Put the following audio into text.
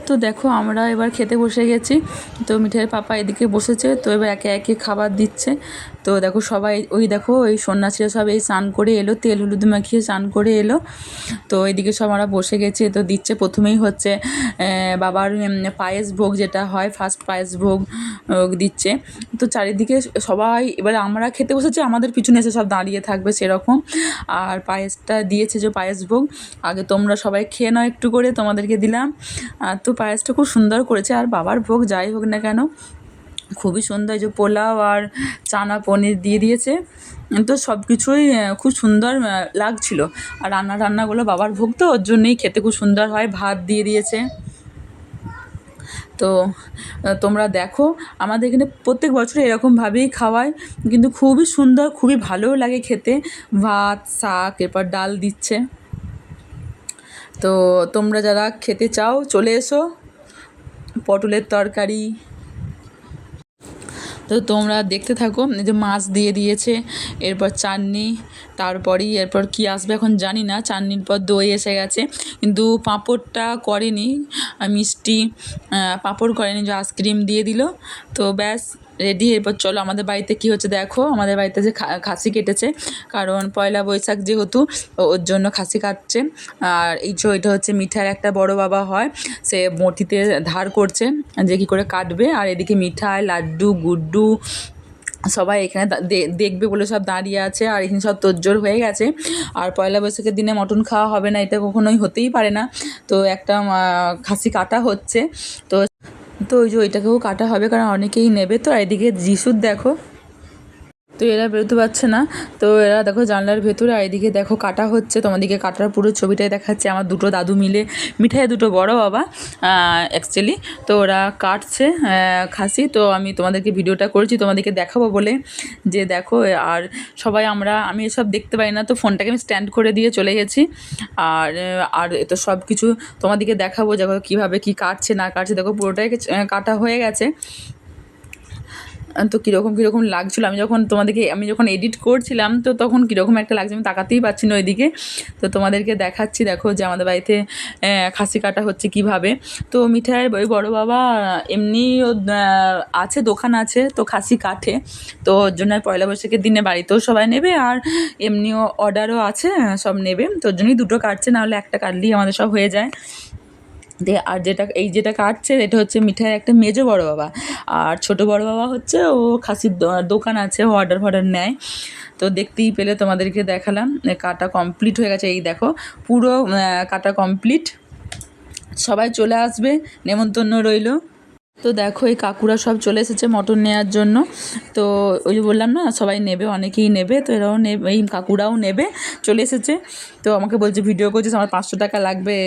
তো দেখো আমরা এবার খেতে বসে গেছি। তো মিঠাইয়ের পাপা এদিকে বসেছে, তো এবার একে একে খাবার দিচ্ছে। তো দেখো সবাই দেখো ওই সন্ন্যাসীরা সব এই স্নান করে এলো, তেল হলুদ মাখিয়ে স্নান করে এলো। তো এদিকে সব আমরা বসে গেছি। তো দিচ্ছে প্রথমেই হচ্ছে বাবার পায়েস ভোগ, যেটা হয় ফার্স্ট পায়েস ভোগ দিচ্ছে। তো চারিদিকে সবাই এবার আমরা খেতে বসেছি, আমাদের পিছনে এসে সব দাঁড়িয়ে থাকবে সেরকম। আর পায়েসটা দিয়েছে যে পায়েস ভোগ, আগে তোমরা সবাই খেয়ে নাও একটু করে, তোমাদেরকে দিলাম। তো পায়েসটা খুব সুন্দর করেছে। আর বাবার ভোগ যাই হোক না কেন খুবই সুন্দর, যে পোলাও আর চানা পনির দিয়ে দিয়েছে। তো সব কিছুই খুব সুন্দর লাগছিল। আর রান্নাগুলো বাবার ভোগ, তো ওর জন্যই খেতে খুব সুন্দর হয়। ভাত দিয়ে দিয়েছে। তো তোমরা দেখো, আমাদের এখানে প্রত্যেক বছর এরকমভাবেই খাওয়ায়, কিন্তু খুবই সুন্দর, খুবই ভালোও লাগে খেতে। ভাত, শাক, এরপর ডাল দিচ্ছে। তো তোমরা যারা খেতে চাও চলে এসো। পটলের তরকারি, তো তোমরা দেখতে থাকো। এই যে মাছ দিয়ে দিয়েছে, এরপর চাটনি, এরপর কি আসবে এখন জানি না। চাটনির পর দই এসে গেছে, কিন্তু পাঁপড়টা করেনি, মিষ্টি পাঁপড় করেনি, যে আইসক্রিম দিয়ে দিল। তো ব্যাস রেডি। এরপর চলো আমাদের বাড়িতে কী হচ্ছে দেখো। আমাদের বাড়িতে যে খাসি কেটেছে, কারণ পয়লা বৈশাখ যেহেতু, ওর জন্য খাসি কাটছে। আর এটা হচ্ছে মিঠাইয়ের একটা বড় বাবা হয়, সে বঁটিতে ধার করছে যে কী করে কাটবে। আর এদিকে মিঠাই, লাড্ডু, গুড্ডু সবাই এখানে দেখবে বলে সব দাঁড়িয়ে আছে। আর এখানে সব তোড়জোড় হয়ে গেছে। আর পয়লা বৈশাখের দিনে মটন খাওয়া হবে না, এটা কখনোই হতেই পারে না। তো একটা খাসি কাটা হচ্ছে। তো তো ওইটাকেও কাটা হবে, কারণ অনেকেই নেবে। তো এদিকে যিশুর দেখো, তো এরা বেরোতে পারছে না। তো এরা দেখো জানলার ভেতরে, আর এদিকে দেখো কাটা হচ্ছে। তোমাদেরকে কাটার পুরো ছবিটাই দেখাচ্ছে। আমার দুটো দাদু মিলে, মিঠাই দুটো বড় বাবা অ্যাকচুয়ালি, তো ওরা কাটছে খাসি। তো আমি তোমাদেরকে ভিডিওটা করেছি তোমাদেরকে দেখাবো বলে, যে দেখো। আর সবাই আমি এসব দেখতে পাই না, তো ফোনটাকে আমি স্ট্যান্ড করে দিয়ে চলে গেছি। আর তো সব কিছু তোমাদেরকে দেখাবো, দেখো কীভাবে কী কাটছে না কাটছে। দেখো পুরোটাই কাটা হয়ে গেছে। তো কীরকম লাগছিলো, আমি যখন এডিট করছিলাম, তো তখন কীরকম একটা লাগছে, আমি তাকাতেই পারছি না ওইদিকে। তো তোমাদেরকে দেখাচ্ছি, দেখো যে আমাদের বাড়িতে খাসি কাটা হচ্ছে কীভাবে। তো মিঠাইয়ের ওই বড়ো বাবা এমনি আছে, দোকান আছে, তো খাসি কাটে। তো ওর জন্য পয়লা বৈশাখের দিনে বাড়িতেও সবাই নেবে, আর এমনিও অর্ডারও আছে, সব নেবে। তো ওর জন্যই দুটো কাটছে, নাহলে একটা কাটলেই আমাদের সব হয়ে যায়। আর যেটা কাটছে, এটা হচ্ছে মিঠাইয়ের একটা মেজো বড় বাবা। আর ছোট বড় বাবা হচ্ছে, ও খাসির দোকান আছে, ও অর্ডার নেয়। তো দেখতেই পেলে, তোমাদেরকে দেখালাম। কাটা কমপ্লিট হয়ে গেছে, এই দেখো পুরো কাটা কমপ্লিট। সবাই চলে আসবে, নেমন্তন্ন রইল। তো দেখো এই কাকুরা সব চলে এসেছে মটন নেওয়ার জন্য। তো ওই যে বললাম না, সবাই নেবে, অনেকেই নেবে। তো এরাও নেবে, এই কাকুরাও নেবে, চলে এসেছে। তো আমাকে বলছে ভিডিও করছিস, আমার 500 টাকা লাগবে।